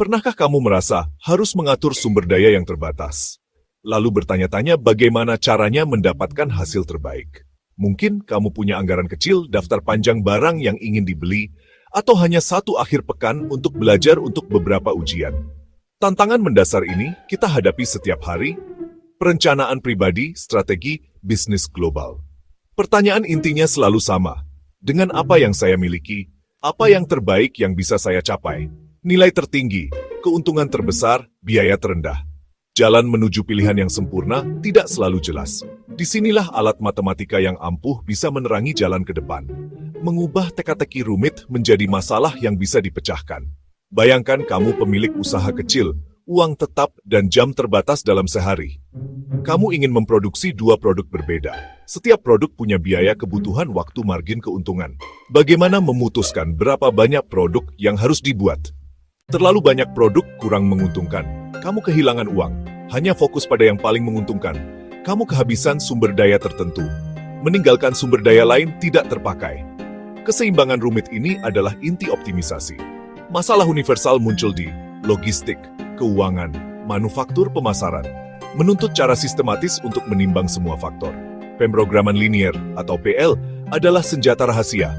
Pernahkah kamu merasa harus mengatur sumber daya yang terbatas? Lalu bertanya-tanya bagaimana caranya mendapatkan hasil terbaik. Mungkin kamu punya anggaran kecil, daftar panjang barang yang ingin dibeli, atau hanya satu akhir pekan untuk belajar untuk beberapa ujian. Tantangan mendasar ini kita hadapi setiap hari. Perencanaan pribadi, strategi, bisnis global. Pertanyaan intinya selalu sama. Dengan apa yang saya miliki, apa yang terbaik yang bisa saya capai? Nilai tertinggi, keuntungan terbesar, biaya terendah. Jalan menuju pilihan yang sempurna tidak selalu jelas. Disinilah alat matematika yang ampuh bisa menerangi jalan ke depan. Mengubah teka-teki rumit menjadi masalah yang bisa dipecahkan. Bayangkan kamu pemilik usaha kecil, uang tetap dan jam terbatas dalam sehari. Kamu ingin memproduksi 2 produk berbeda. Setiap produk punya biaya kebutuhan waktu margin keuntungan. Bagaimana memutuskan berapa banyak produk yang harus dibuat? Terlalu banyak produk kurang menguntungkan. Kamu kehilangan uang. Hanya fokus pada yang paling menguntungkan. Kamu kehabisan sumber daya tertentu. Meninggalkan sumber daya lain tidak terpakai. Keseimbangan rumit ini adalah inti optimisasi. Masalah universal muncul di logistik, keuangan, manufaktur, pemasaran. Menuntut cara sistematis untuk menimbang semua faktor. Pemrograman linear atau PL adalah senjata rahasia.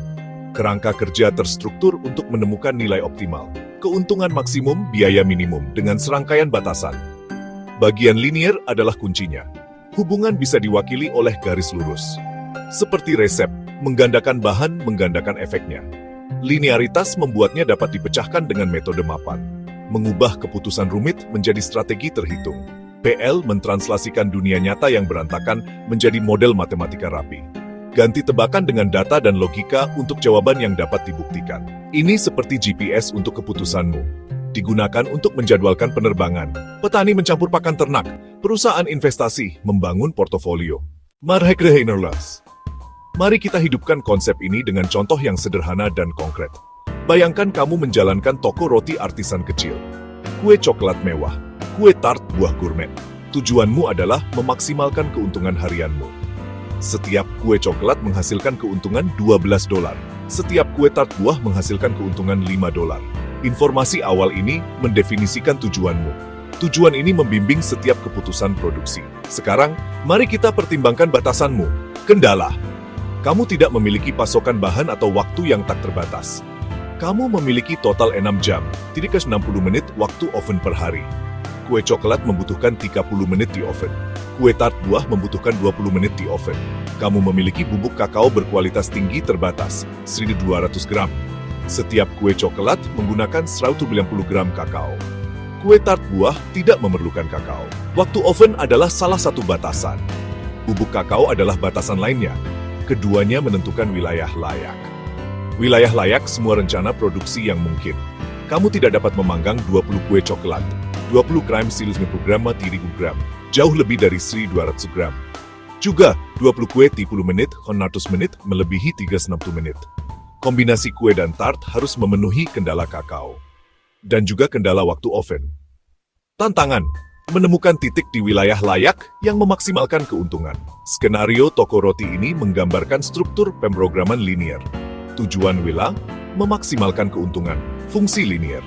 Kerangka kerja terstruktur untuk menemukan nilai optimal. Keuntungan maksimum, biaya minimum dengan serangkaian batasan. Bagian linear adalah kuncinya. Hubungan bisa diwakili oleh garis lurus. Seperti resep, menggandakan bahan, menggandakan efeknya. Linearitas membuatnya dapat dipecahkan dengan metode mapan. Mengubah keputusan rumit menjadi strategi terhitung. PL mentranslasikan dunia nyata yang berantakan menjadi model matematika rapi. Ganti tebakan dengan data dan logika untuk jawaban yang dapat dibuktikan. Ini seperti GPS untuk keputusanmu. Digunakan untuk menjadwalkan penerbangan. Petani mencampur pakan ternak. Perusahaan investasi membangun portofolio. Mari kita hidupkan konsep ini dengan contoh yang sederhana dan konkret. Bayangkan kamu menjalankan toko roti artisan kecil. Kue coklat mewah. Kue tart buah gourmet. Tujuanmu adalah memaksimalkan keuntungan harianmu. Setiap kue coklat menghasilkan keuntungan $12. Setiap kue tart buah menghasilkan keuntungan $5. Informasi awal ini mendefinisikan tujuanmu. Tujuan ini membimbing setiap keputusan produksi. Sekarang, mari kita pertimbangkan batasanmu. Kendala. Kamu tidak memiliki pasokan bahan atau waktu yang tak terbatas. Kamu memiliki total 6 jam, 60 menit waktu oven per hari. Kue coklat membutuhkan 30 menit di oven. Kue tart buah membutuhkan 20 menit di oven. Kamu memiliki bubuk kakao berkualitas tinggi terbatas, 1.200 gram. Setiap kue coklat menggunakan 190 gram kakao. Kue tart buah tidak memerlukan kakao. Waktu oven adalah salah satu batasan. Bubuk kakao adalah batasan lainnya. Keduanya menentukan wilayah layak. Wilayah layak semua rencana produksi yang mungkin. Kamu tidak dapat memanggang 20 kue coklat. 20 gram 150 gram 3.000 gram, jauh lebih dari 1.200 gram. Juga, 20 kue 30 menit, 100 menit, melebihi 360 menit. Kombinasi kue dan tart harus memenuhi kendala kakao. Dan juga kendala waktu oven. Tantangan, menemukan titik di wilayah layak yang memaksimalkan keuntungan. Skenario toko roti ini menggambarkan struktur pemrograman linear. Tujuan Willa, memaksimalkan keuntungan, fungsi linear.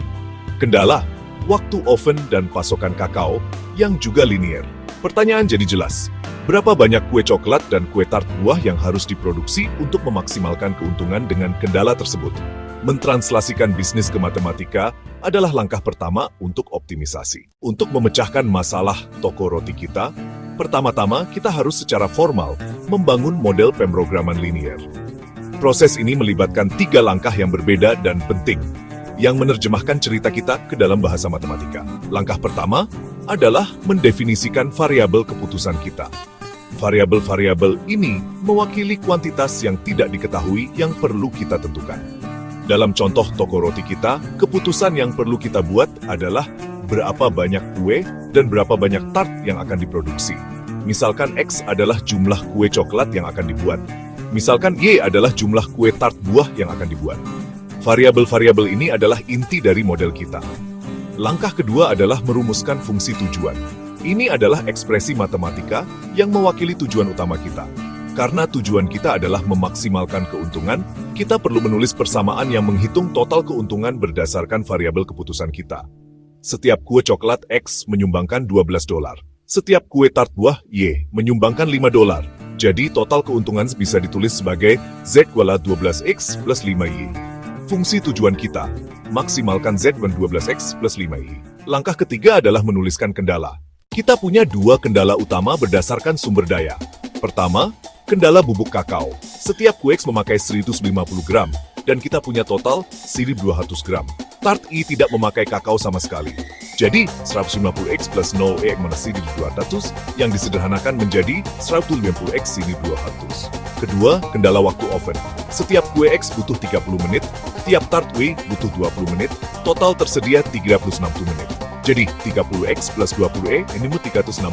Kendala, waktu oven dan pasokan kakao yang juga linear. Pertanyaan jadi jelas, berapa banyak kue coklat dan kue tart buah yang harus diproduksi untuk memaksimalkan keuntungan dengan kendala tersebut? Mentranslasikan bisnis ke matematika adalah langkah pertama untuk optimisasi. Untuk memecahkan masalah toko roti kita, pertama-tama kita harus secara formal membangun model pemrograman linear. Proses ini melibatkan 3 langkah yang berbeda dan penting, yang menerjemahkan cerita kita ke dalam bahasa matematika. Langkah pertama adalah mendefinisikan variabel keputusan kita. Variabel-variabel ini mewakili kuantitas yang tidak diketahui yang perlu kita tentukan. Dalam contoh toko roti kita, keputusan yang perlu kita buat adalah berapa banyak kue dan berapa banyak tart yang akan diproduksi. Misalkan X adalah jumlah kue coklat yang akan dibuat. Misalkan Y adalah jumlah kue tart buah yang akan dibuat. Variabel-variabel ini adalah inti dari model kita. Langkah kedua adalah merumuskan fungsi tujuan. Ini adalah ekspresi matematika yang mewakili tujuan utama kita. Karena tujuan kita adalah memaksimalkan keuntungan, kita perlu menulis persamaan yang menghitung total keuntungan berdasarkan variabel keputusan kita. Setiap kue coklat X menyumbangkan $12. Setiap kue tart buah Y menyumbangkan $5. Jadi total keuntungan bisa ditulis sebagai Z kuala 12X plus 5Y. Fungsi tujuan kita, maksimalkan Z dan 12X plus 5Y. Langkah ketiga adalah menuliskan kendala. Kita punya dua kendala utama berdasarkan sumber daya. Pertama, kendala bubuk kakao. Setiap kue X memakai 150 gram, dan kita punya total 1.200 gram. Tart I tidak memakai kakao sama sekali. Jadi, 150X plus 0E mana 1.200 yang disederhanakan menjadi 150X 1.200. Kedua, kendala waktu oven. Setiap kue X butuh 30 menit, tiap tart Y butuh 20 menit, total tersedia 360 menit. Jadi, 30X plus 20E ini 360.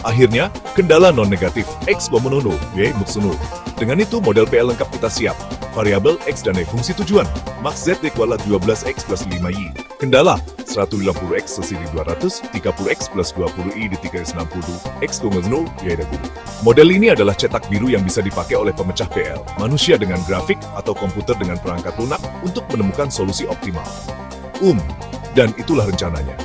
Akhirnya, kendala non-negatif, X memenuhi, Y muksunuh. Dengan itu, model PL lengkap kita siap. Variabel X dan Y fungsi tujuan. Max Z kuala 12X plus 5Y. Kendala, 150X sesiri 200, 30X plus 20Y di 360, X tunggal 0, Y ada guru. Model ini adalah cetak biru yang bisa dipakai oleh pemecah PL, manusia dengan grafik atau komputer dengan perangkat lunak untuk menemukan solusi optimal. Dan itulah rencananya.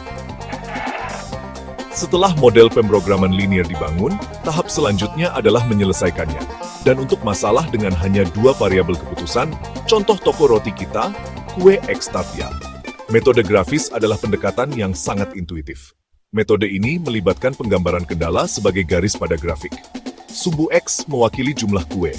Setelah model pemrograman linear dibangun, tahap selanjutnya adalah menyelesaikannya. Dan untuk masalah dengan hanya dua variabel keputusan, contoh toko roti kita, kue X tart Y. Metode grafis adalah pendekatan yang sangat intuitif. Metode ini melibatkan penggambaran kendala sebagai garis pada grafik. Sumbu X mewakili jumlah kue,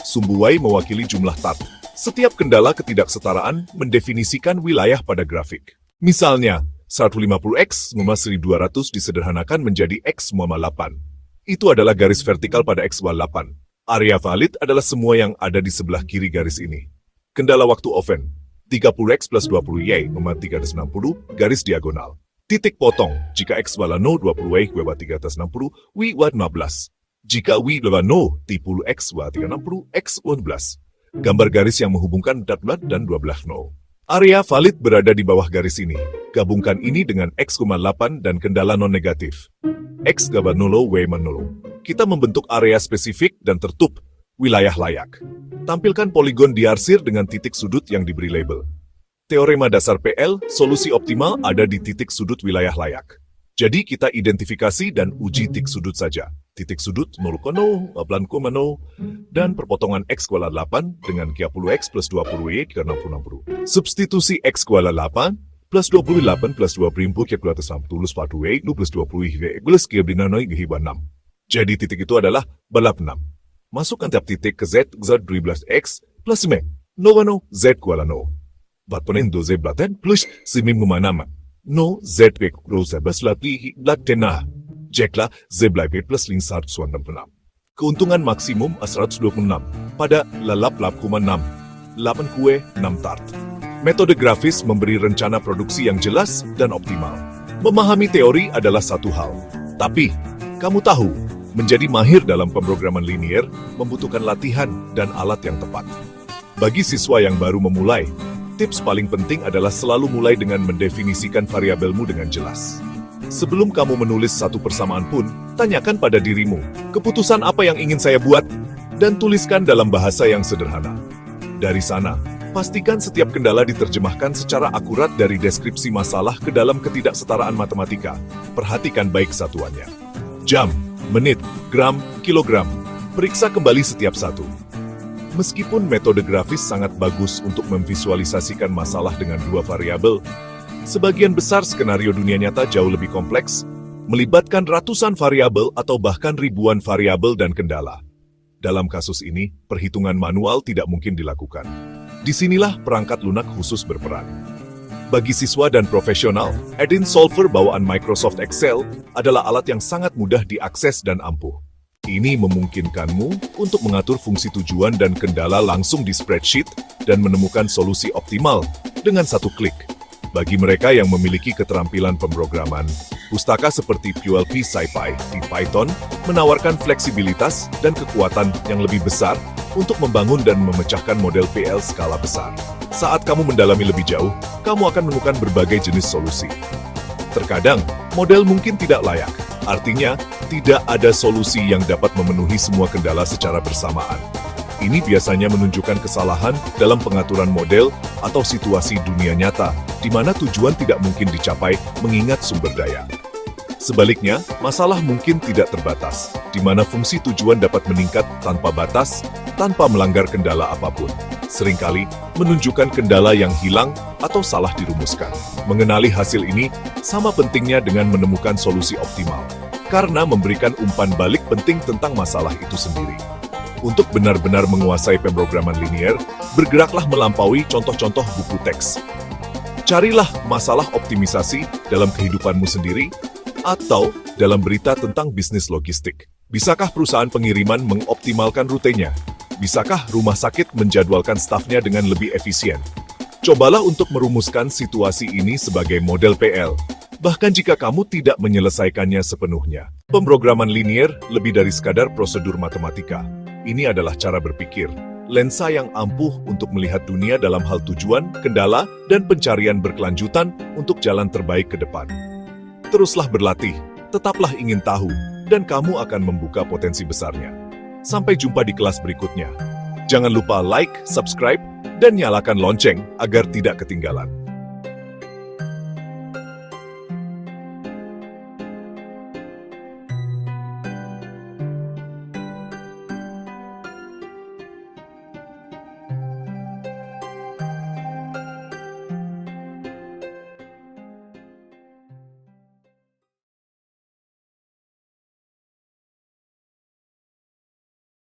sumbu Y mewakili jumlah tart. Setiap kendala ketidaksetaraan mendefinisikan wilayah pada grafik. Misalnya, 150X, 1.200 disederhanakan menjadi X, 8. Itu adalah garis vertikal pada X, 8. Area valid adalah semua yang ada di sebelah kiri garis ini. Kendala waktu oven, 30X plus 20Y, 360, garis diagonal. Titik potong, jika X wala 0, 20Y, 360, Y, 15. Jika Y, 0, 30X, 360, X, 11. Gambar garis yang menghubungkan dat dan 12 0. Area valid berada di bawah garis ini. Gabungkan ini dengan X, 8 dan kendala non-negatif. X, 0, Y, 0. Kita membentuk area spesifik dan tertutup, wilayah layak. Tampilkan poligon diarsir dengan titik sudut yang diberi label. Teorema dasar PL, solusi optimal ada di titik sudut wilayah layak. Jadi kita identifikasi dan uji titik sudut saja. Titik sudut 0,0, 8,0, dan perpotongan X kuala 8 dengan 30X plus 20Y ke 60. Substitusi X kuala 8 plus 28 plus 20 ke 260 40Y plus 20Y plus ke binanoi ke 6. Jadi titik itu adalah balap 6. Masukkan tiap titik ke Z 12X plus 9, 0, Z kuala 0. Batponen 12 blaten plus 9 nama. No Z pek rosa baslatli blatena. Jekla Z blaibet plus 196. Keuntungan maksimum 126 pada lalap 6, 8 kue, 6 tart. Metode grafis memberi rencana produksi yang jelas dan optimal. Memahami teori adalah satu hal. Tapi, kamu tahu, menjadi mahir dalam pemrograman linear membutuhkan latihan dan alat yang tepat. Bagi siswa yang baru memulai, tips paling penting adalah selalu mulai dengan mendefinisikan variabelmu dengan jelas. Sebelum kamu menulis satu persamaan pun, tanyakan pada dirimu, keputusan apa yang ingin saya buat? Dan tuliskan dalam bahasa yang sederhana. Dari sana, pastikan setiap kendala diterjemahkan secara akurat dari deskripsi masalah ke dalam ketidaksetaraan matematika. Perhatikan baik satuannya. Jam, menit, gram, kilogram. Periksa kembali setiap satu. Meskipun metode grafis sangat bagus untuk memvisualisasikan masalah dengan dua variabel, sebagian besar skenario dunia nyata jauh lebih kompleks, melibatkan ratusan variabel atau bahkan ribuan variabel dan kendala. Dalam kasus ini, perhitungan manual tidak mungkin dilakukan. Disinilah perangkat lunak khusus berperan. Bagi siswa dan profesional, add-in solver bawaan Microsoft Excel adalah alat yang sangat mudah diakses dan ampuh. Ini memungkinkanmu untuk mengatur fungsi tujuan dan kendala langsung di spreadsheet dan menemukan solusi optimal dengan satu klik. Bagi mereka yang memiliki keterampilan pemrograman, pustaka seperti QLP SciPy di Python menawarkan fleksibilitas dan kekuatan yang lebih besar untuk membangun dan memecahkan model PL skala besar. Saat kamu mendalami lebih jauh, kamu akan menemukan berbagai jenis solusi. Terkadang, model mungkin tidak layak. Artinya, tidak ada solusi yang dapat memenuhi semua kendala secara bersamaan. Ini biasanya menunjukkan kesalahan dalam pengaturan model atau situasi dunia nyata, di mana tujuan tidak mungkin dicapai mengingat sumber daya. Sebaliknya, masalah mungkin tidak terbatas, di mana fungsi tujuan dapat meningkat tanpa batas, tanpa melanggar kendala apapun. Seringkali, menunjukkan kendala yang hilang atau salah dirumuskan. Mengenali hasil ini sama pentingnya dengan menemukan solusi optimal, karena memberikan umpan balik penting tentang masalah itu sendiri. Untuk benar-benar menguasai pemrograman linier, bergeraklah melampaui contoh-contoh buku teks. Carilah masalah optimisasi dalam kehidupanmu sendiri, atau dalam berita tentang bisnis logistik. Bisakah perusahaan pengiriman mengoptimalkan rutenya? Bisakah rumah sakit menjadwalkan stafnya dengan lebih efisien? Cobalah untuk merumuskan situasi ini sebagai model PL, bahkan jika kamu tidak menyelesaikannya sepenuhnya. Pemrograman linier lebih dari sekadar prosedur matematika. Ini adalah cara berpikir, lensa yang ampuh untuk melihat dunia dalam hal tujuan, kendala, dan pencarian berkelanjutan untuk jalan terbaik ke depan. Teruslah berlatih, tetaplah ingin tahu, dan kamu akan membuka potensi besarnya. Sampai jumpa di kelas berikutnya. Jangan lupa like, subscribe, dan nyalakan lonceng agar tidak ketinggalan.